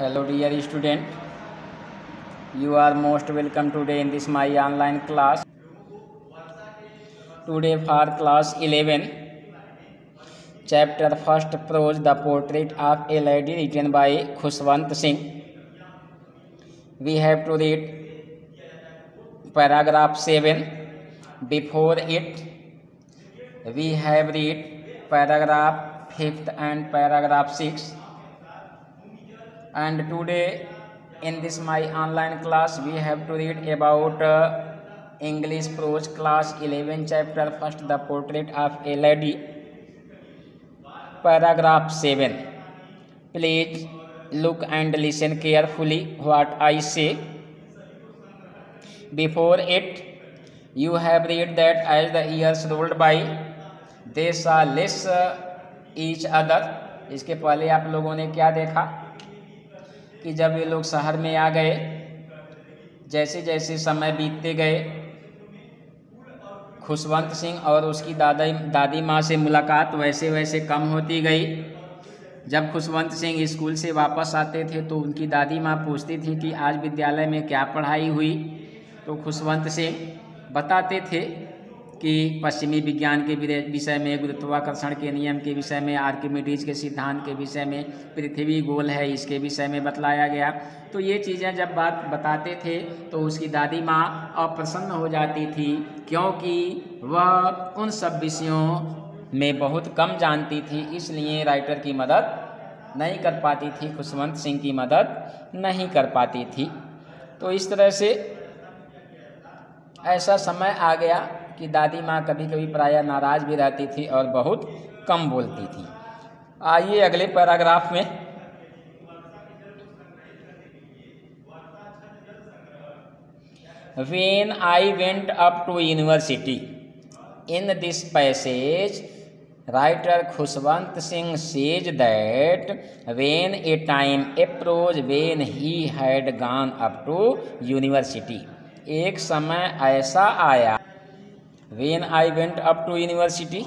Hello dear student, you are most welcome today in this my online class. Today for class 11, chapter first prose, the portrait of a lady written by Khushwant Singh. We have to read paragraph 7. Before it, we have read paragraph 5th and paragraph 6. And today in this my online class we have to read about English prose class 11 chapter first, the portrait of a lady, paragraph 7. Please look and listen carefully what I say. Before it, you have read that as the years rolled by they saw less each other. इसके पहले आप लोगों ने क्या देखा कि जब ये लोग शहर में आ गए, जैसे जैसे समय बीतते गए, खुशवंत सिंह और उसकी दादी माँ से मुलाकात वैसे वैसे कम होती गई। जब खुशवंत सिंह स्कूल से वापस आते थे तो उनकी दादी माँ पूछती थी कि आज विद्यालय में क्या पढ़ाई हुई, तो खुशवंत सिंह बताते थे कि पश्चिमी विज्ञान के विषय में, गुरुत्वाकर्षण के नियम के विषय में, आर्किमिडीज के सिद्धांत के विषय में, पृथ्वी गोल है इसके विषय में बतलाया गया। तो ये चीज़ें जब बात बताते थे तो उसकी दादी माँ अप्रसन्न हो जाती थी, क्योंकि वह उन सब विषयों में बहुत कम जानती थी, इसलिए राइटर की मदद नहीं कर पाती थी, खुशवंत सिंह की मदद नहीं कर पाती थी। तो इस तरह से ऐसा समय आ गया कि दादी माँ कभी कभी प्रायः नाराज़ भी रहती थी और बहुत कम बोलती थी। आइए अगले पैराग्राफ में। When I went up to university, in this passage, writer Khushwant Singh says that when a time approached when he had gone up to university, एक समय ऐसा आया, When I went up to university,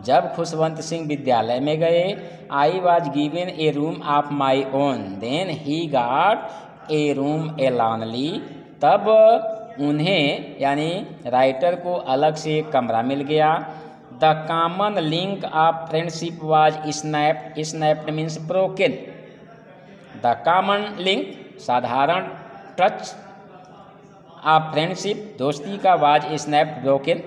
जब खुशवंत सिंह विद्यालय में गए, I was given a room of my own, then he got a room alonely, तब उन्हें यानी राइटर को अलग से एक कमरा मिल गया। The common link of friendship was snapped, snapped means broken, the common link साधारण टच ऑफ फ्रेंडशिप दोस्ती का was snap broken,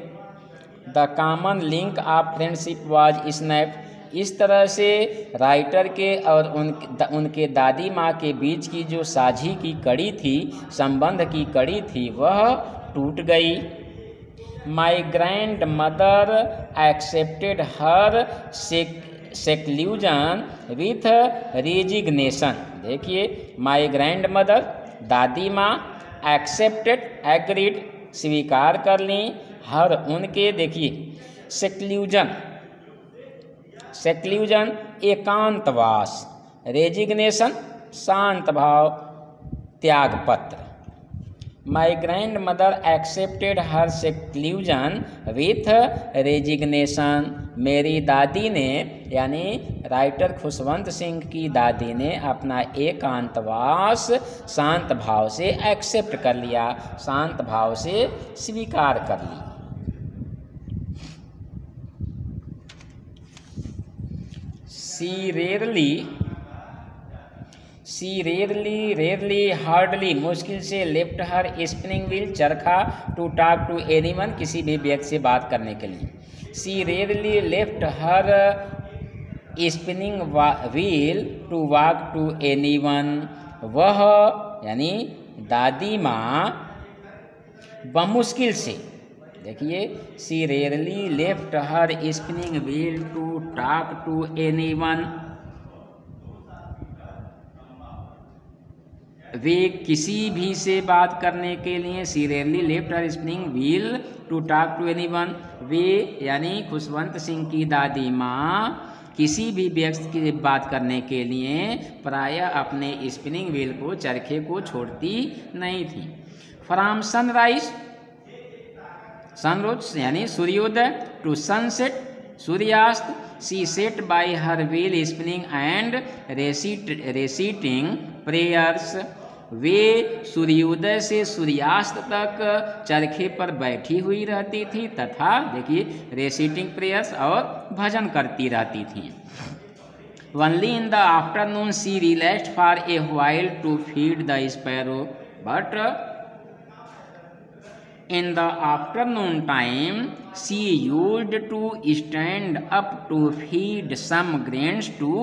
the common link of friendship was snap. इस तरह से राइटर के और उनके दादी माँ के बीच की जो साझी की कड़ी थी, संबंध की कड़ी थी, वह टूट गई। My grand mother accepted her seclusion with resignation. देखिए, माई ग्रैंड मदर दादी माँ, एक्सेप्टेड एग्रीड स्वीकार कर ली, हर उनके, देखिए सेक्लूजन, सेक्लूजन एकांतवास, रेजिग्नेशन शांत भाव, त्यागपत्र। My grand mother accepted her seclusion with resignation. मेरी दादी ने यानी राइटर खुशवंत सिंह की दादी ने अपना एकांतवास शांत भाव से एक्सेप्ट कर लिया, शांत भाव से स्वीकार कर ली। rarely, hardly, मुश्किल से left her spinning wheel, चरखा, to talk to anyone, किसी भी व्यक्ति से बात करने के लिए। She rarely left her spinning wheel to walk to anyone, वह यानी दादी माँ बमुश्किल से, देखिए she rarely left her spinning wheel to talk to anyone, वे किसी भी से बात करने के लिए, she rarely left her spinning wheel to talk to anyone, वे यानी खुशवंत सिंह की दादी माँ किसी भी व्यक्ति की बात करने के लिए प्रायः अपने स्पिनिंग व्हील को, चरखे को छोड़ती नहीं थी। फ्रॉम सनराइज, सनरोज यानी सूर्योदय, टू सनसेट सूर्यास्त, she sat by her wheel spinning and reciting prayers. वे सूर्योदय से सूर्यास्त तक चरखे पर बैठी हुई रहती थी तथा देखिए रेसिटिंग प्रेयर्स और भजन करती रहती थी। Only in the afternoon she relaxed for a while to feed the sparrow, but in the afternoon time she used to stand up to feed some grains to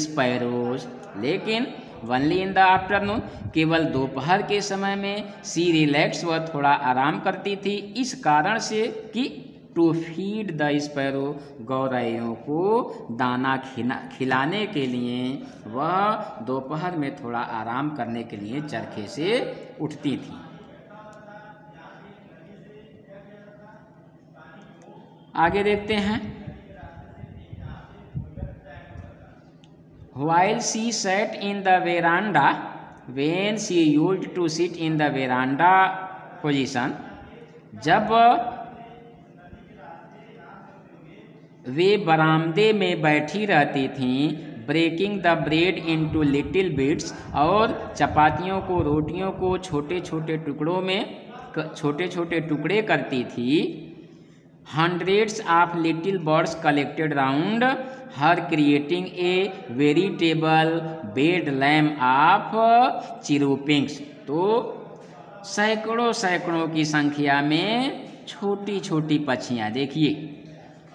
sparrows। लेकिन ओनली इन द आफ्टरनून केवल दोपहर के समय में सी relax वह थोड़ा आराम करती थी, इस कारण से कि टू फीड द स्पैरो गौरैयों को दाना खिलाने के लिए वह दोपहर में थोड़ा आराम करने के लिए चरखे से उठती थी। आगे देखते हैं। While she sat in the veranda, when she used to sit in the veranda position, जब वे बरामदे में बैठी रहती थीं, breaking the bread into little bits, और चपातियों को रोटियों को छोटे छोटे टुकड़ों में छोटे छोटे टुकड़े करती थी। Hundreds of little birds collected round her, creating a veritable bedlam of chirrupings। तो सैकड़ों सैकड़ों की संख्या में छोटी छोटी पक्षियाँ देखिए।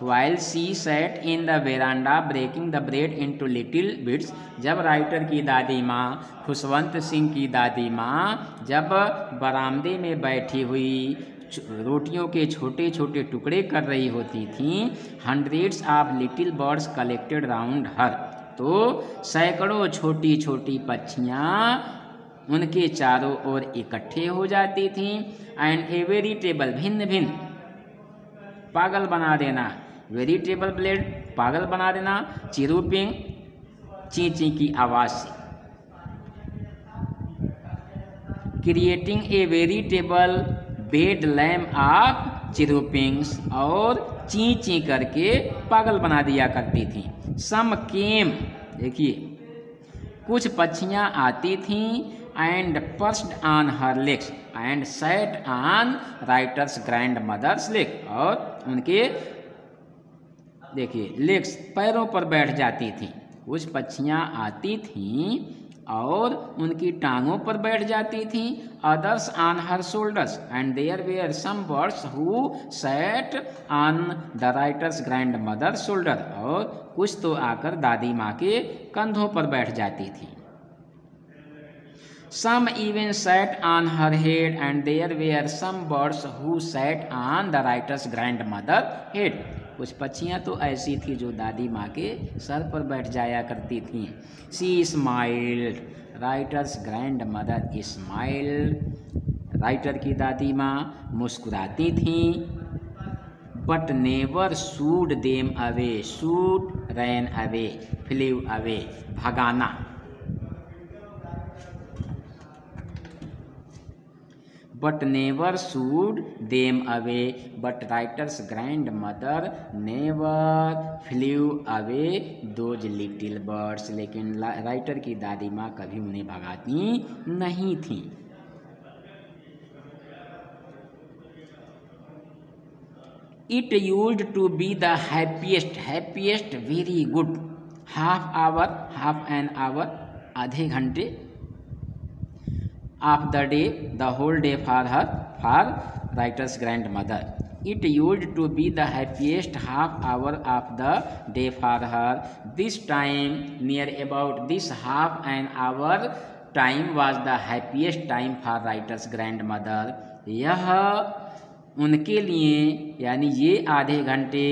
While she sat in the veranda breaking the bread into little bits, जब राइटर की दादी माँ खुशवंत सिंह की दादी माँ जब बरामदे में बैठी हुई रोटियों के छोटे छोटे टुकड़े कर रही होती थीं, hundreds of little birds collected round her, तो सैकड़ों छोटी छोटी पक्षियाँ उनके चारों ओर इकट्ठे हो जाती थीं। एंड ए वेरिटेबल भिन्न भिन्न, पागल बना देना, वेरिटेबल ब्लेड पागल बना देना, चिरूपिंग ची ची की आवाज़ से, creating a veritable bedlam of chirrupings, और ची ची करके पागल बना दिया करती थी। सम केम, देखिए कुछ पक्षियाँ आती थीं, and perched on her legs and sat on writer's grandmother's leg, और उनके देखिए लेग्स पैरों पर बैठ जाती थीं। कुछ पक्षियाँ आती थीं और उनकी टांगों पर बैठ जाती थीं। Others on her shoulders and there were some birds who sat on the writer's grandmother's shoulder, और कुछ तो आकर दादी माँ के कंधों पर बैठ जाती थी। Some even sat on her head and there were some birds who sat on the writer's grandmother head, कुछ पक्षियाँ तो ऐसी थी जो दादी माँ के सर पर बैठ जाया करती थीं। She smiled, writer's grandmother smiled, writer की दादी माँ मुस्कुराती थीं। But never shooed them away, shooed ran away, flee away भगाना, but never should them away, but writer's grandmother never flew away those little birds, लेकिन writer की दादी माँ कभी उन्हें भगाती नहीं थी। It used to be the happiest very good half an hour, आधे घंटे, of the day, the whole day for her, for writer's grandmother. It used to be the happiest half hour of the day for her. This time, near about this half an hour time was the happiest time for writer's grandmother. यह उनके लिए यानी ये आधे घंटे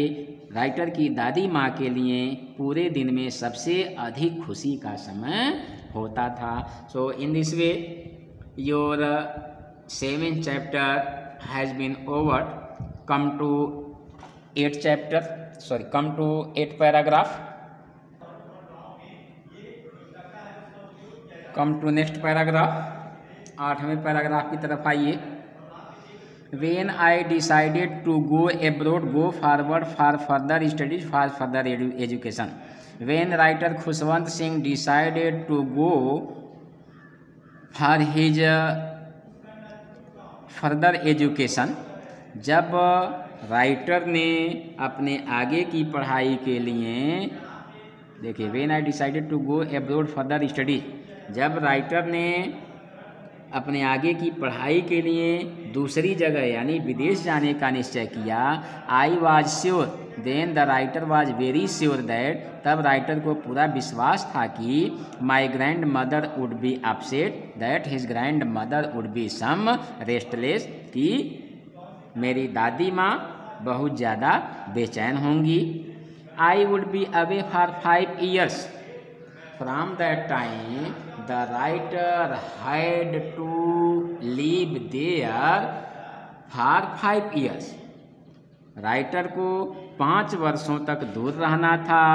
writer की दादी माँ के लिए पूरे दिन में सबसे अधिक खुशी का समय होता था। So in this way your 7th chapter has been over. Come to 8th chapter, come to 8th paragraph. Come to next paragraph, 8वें पैराग्राफ की तरफ आइए। When I decided to go abroad, go forward for further studies, for further education. When writer Khushwant Singh decided to go for his further education. जब writer ने अपने आगे की पढ़ाई के लिए, देखिए, when I decided to go abroad further study, जब राइटर ने अपने आगे की पढ़ाई के लिए दूसरी जगह यानी विदेश जाने का निश्चय किया, I was sure, then the writer was very sure that, तब राइटर को पूरा विश्वास था कि my grandmother would be upset, that his grandmother would be some restless, कि मेरी दादी माँ बहुत ज़्यादा बेचैन होंगी। I would be away for 5 years। From that time the writer had to live there for 5 years। Writer को 5 वर्षों तक दूर रहना था।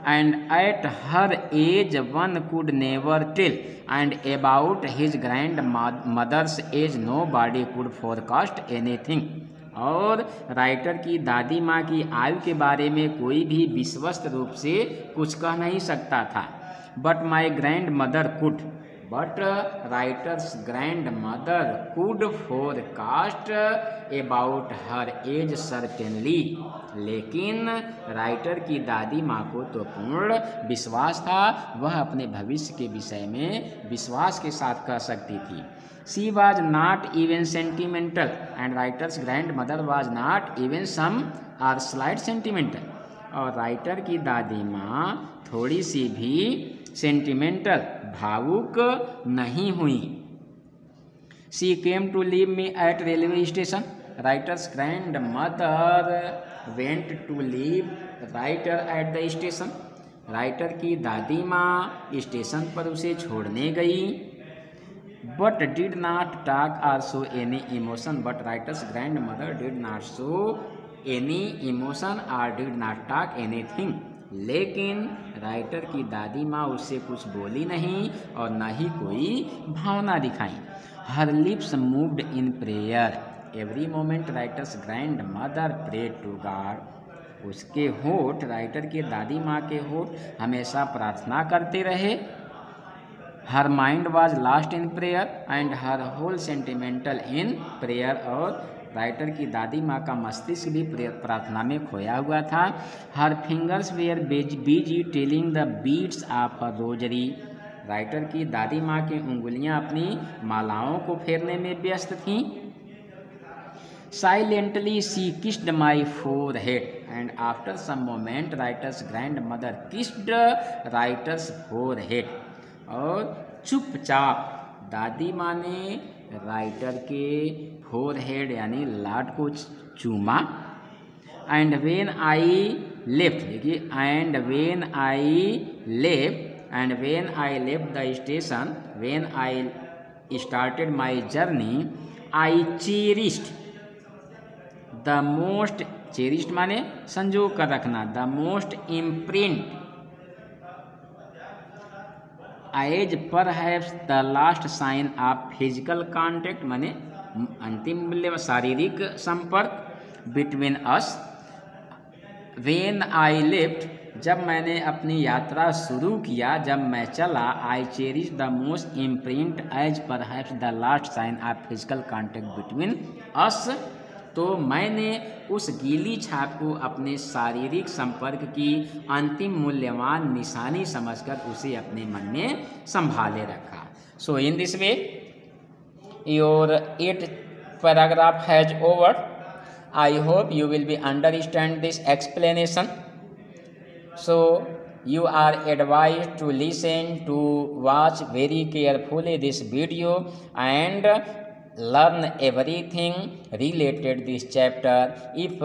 And at her age one could never tell, and about his grandmother's age nobody could forecast anything. और writer की दादी माँ की आयु के बारे में कोई भी विश्वस्त रूप से कुछ कह नहीं सकता था। But my grandmother could, but writer's grandmother could forecast about her age certainly. लेकिन राइटर की दादी माँ को तो पूर्ण विश्वास था, वह अपने भविष्य के विषय में विश्वास के साथ कह सकती थी। She was not even sentimental and writer's grandmother was not even some or slight sentimental। और राइटर की दादी माँ थोड़ी सी भी सेंटिमेंटल भावुक नहीं हुई। She came to leave me at railway station। Writer's grandmother went to leave writer at the station। Writer की दादी माँ स्टेशन पर उसे छोड़ने गई। But did not talk or show any emotion। But writer's grandmother did not show any emotion or did not talk anything। लेकिन writer की दादी माँ उससे कुछ बोली नहीं और न ही कोई भावना दिखाई। Her lips moved in prayer every moment। Writers grandmother prayed to God। उसके होठ, राइटर की दादी माँ के होठ हमेशा प्रार्थना करते रहे। Her mind was lost in prayer and her whole sentimental in prayer। और राइटर की दादी माँ का मस्तिष्क भी प्रार्थना में खोया हुआ था। Her fingers were busy telling the beads of her rosary। Writer की दादी माँ की उंगलियाँ अपनी मालाओं को फेरने में व्यस्त थीं। Silently she kissed my forehead and after some moment writer's grandmother kissed writer's forehead। और चुपचाप दादी माँ ने राइटर के फोरहेड यानी लाट को चूमा। एंड वेन आई लेफ्ट, देखिए, and when I left the station, when I started my journey, I cherished the most, cherished माने संजो कर रखना, the most imprint as perhaps the last sign of physical contact, माने अंतिम मूल्य शारीरिक संपर्क, between us. When I left, जब मैंने अपनी यात्रा शुरू किया, जब मैं चला, I cherish the most imprint as perhaps the last sign of physical contact between us. तो मैंने उस गीली छाप को अपने शारीरिक संपर्क की अंतिम मूल्यवान निशानी समझकर उसे अपने मन में संभाले रखा। So in this way your 8th paragraph has over। I hope you will be understand this explanation। So you are advised to listen to watch very carefully this video and learn everything related this chapter। If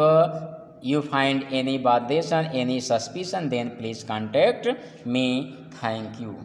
you find any validation, any suspicion, then please contact me। Thank you।